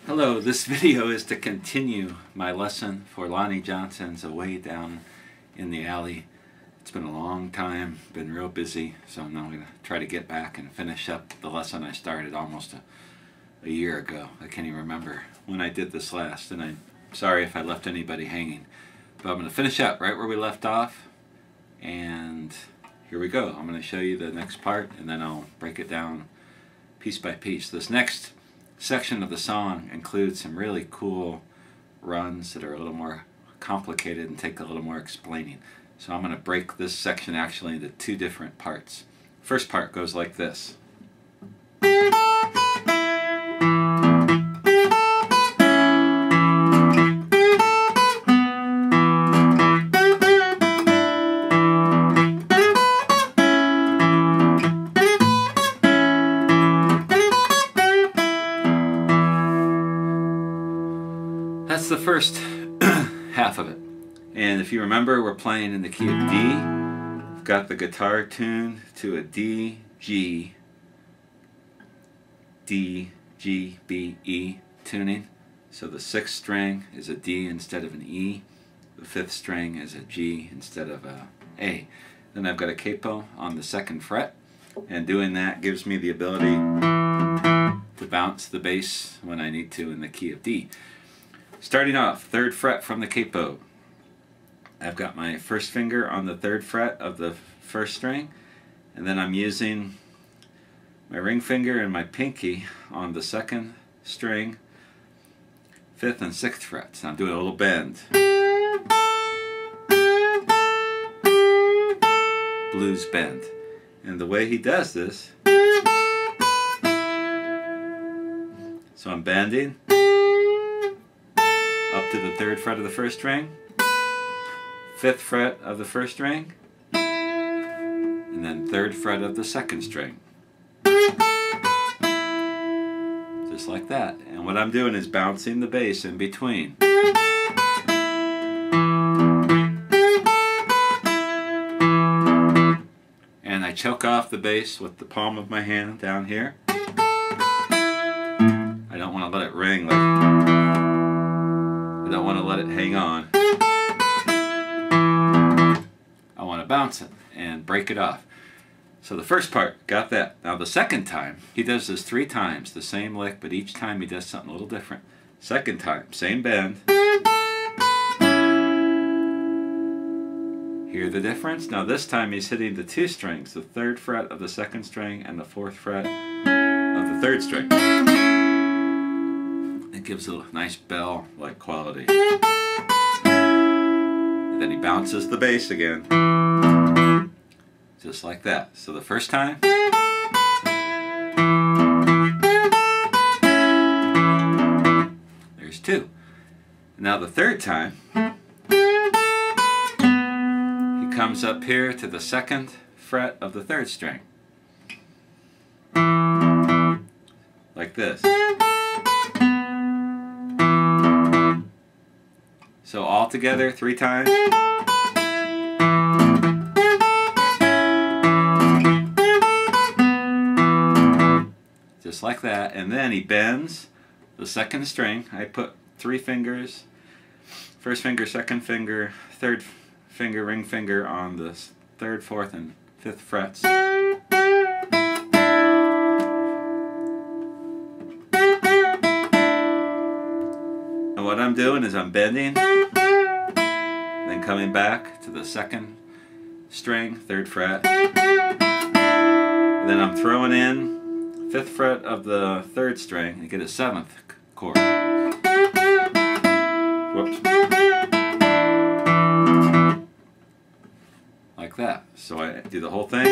Hello, this video is to continue my lesson for Lonnie Johnson's Away Down in the Alley. It's been a long time, been real busy, so now I'm going to try to get back and finish up the lesson I started almost a year ago. I can't even remember when I did this last, and I'm sorry if I left anybody hanging. But I'm going to finish up right where we left off, and here we go. I'm going to show you the next part, and then I'll break it down piece by piece. This next section of the song includes some really cool runs that are a little more complicated and take a little more explaining. So I'm going to break this section actually into two different parts. First part goes like this. That's the first half of it. And if you remember, we're playing in the key of D. We've got the guitar tuned to a D, G, D, G, B, E tuning. So the sixth string is a D instead of an E. The fifth string is a G instead of a A. Then I've got a capo on the second fret. And doing that gives me the ability to bounce the bass when I need to in the key of D. Starting off, third fret from the capo. I've got my first finger on the third fret of the first string, and then I'm using my ring finger and my pinky on the second string, fifth and sixth frets. I'm doing a little bend. Blues bend. And the way he does this, so I'm bending up to the third fret of the first string, fifth fret of the first string, and then third fret of the second string. Just like that. And what I'm doing is bouncing the bass in between. And I choke off the bass with the palm of my hand down here. I don't want to let it ring like... I don't want to let it hang on. I want to bounce it and break it off. So the first part, got that. Now the second time, he does this 3 times, the same lick, but each time he does something a little different. Second time, same bend. Hear the difference? Now this time he's hitting the 2 strings, the third fret of the second string and the fourth fret of the third string. It gives a nice bell-like quality. And then he bounces the bass again. Just like that. So the first time. There's 2. Now the third time. He comes up here to the second fret of the third string. Like this. So all together 3 times. Just like that. And then he bends the second string. I put 3 fingers, first finger, second finger, third finger, ring finger on the 3rd, 4th, and 5th frets. And what I'm doing is I'm bending, then coming back to the second string, 3rd fret, and then I'm throwing in 5th fret of the 3rd string and get a 7th chord. Whoops. Like that. So I do the whole thing.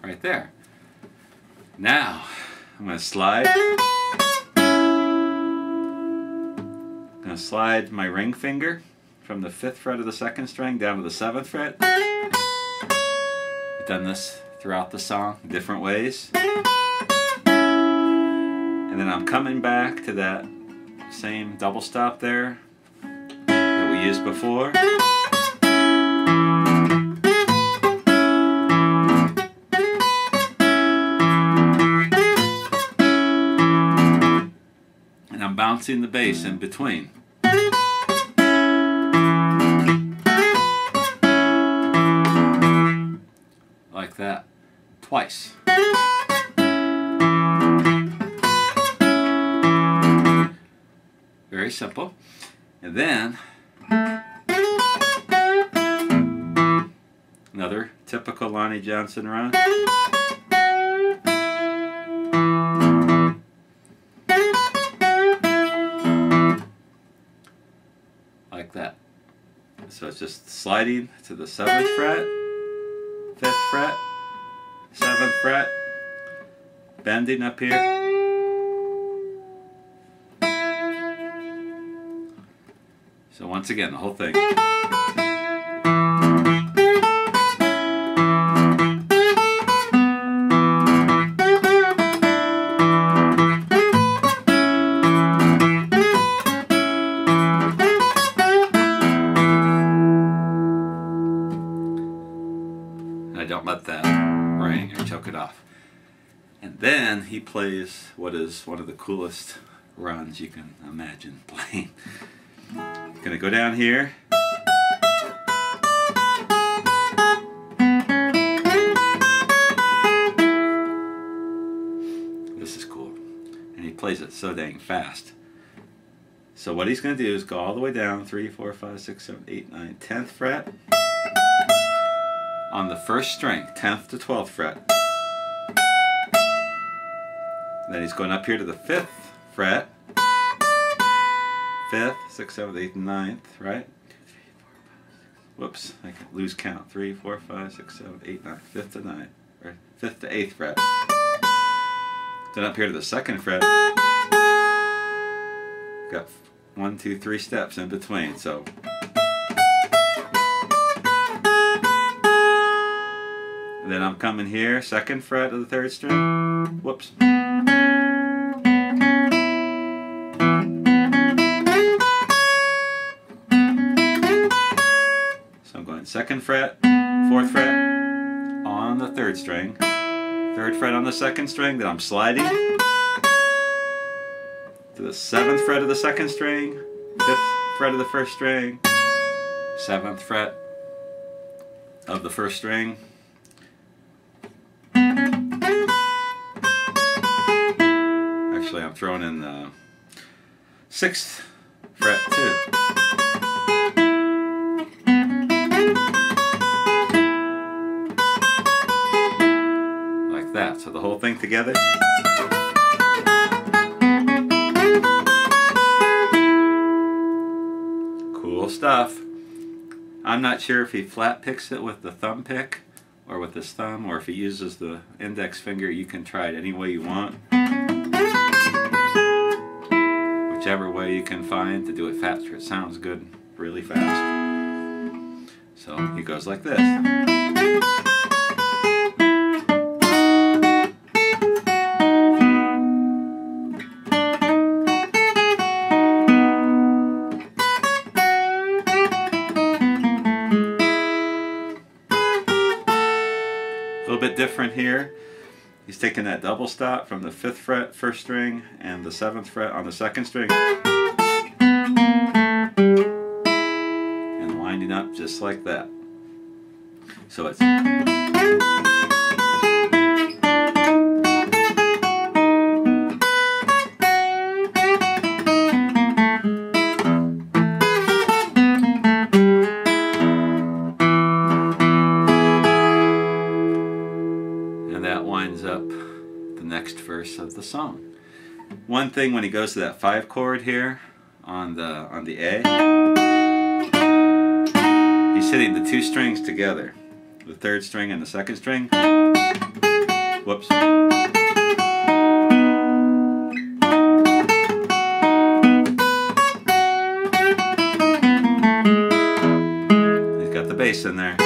Right there. Now, I'm going to slide. Slide my ring finger from the 5th fret of the 2nd string down to the 7th fret. I've done this throughout the song in different ways. And then I'm coming back to that same double stop there that we used before. And I'm bouncing the bass in between. Like that. Twice. Very simple. And then another typical Lonnie Johnson run. Like that. So it's just sliding to the 7th fret, 5th fret, 7th fret, bending up here. So once again, the whole thing. I don't let that ring or choke it off. And then he plays what is one of the coolest runs you can imagine playing. Gonna go down here. This is cool. And he plays it so dang fast. So what he's gonna do is go all the way down 3, 4, 5, 6, 7, 8, 9, 10th fret on the 1st string, 10th to 12th fret. Then he's going up here to the 5th fret. 5th, 6th, 7th, 8th, and 9th, right? Whoops, I can lose count. 3, 4, 5, 6, 7, 8, 9, 5th to 9th, or 5th to 8th fret. Then up here to the 2nd fret. Got 1, 2, 3 steps in between, so. And then I'm coming here, 2nd fret of the 3rd string. Whoops. So I'm going 2nd fret, 4th fret on the 3rd string, 3rd fret on the 2nd string, then I'm sliding to the 7th fret of the 2nd string, 5th fret of the 1st string, 7th fret of the 1st string. Actually, I'm throwing in the 6th fret too. Like that. So the whole thing together. Cool stuff. I'm not sure if he flat picks it with the thumb pick or with his thumb, or if he uses the index finger. You can try it any way you want. Whichever way you can find to do it faster. It sounds good really fast. So he goes like this. A little bit different here. He's taking that double stop from the 5th fret, 1st string, and the 7th fret on the 2nd string, and winding up just like that. So it's winds up the next verse of the song. One thing, when he goes to that 5 chord here on the A, he's hitting the 2 strings together, the 3rd string and the 2nd string. Whoops. He's got the bass in there.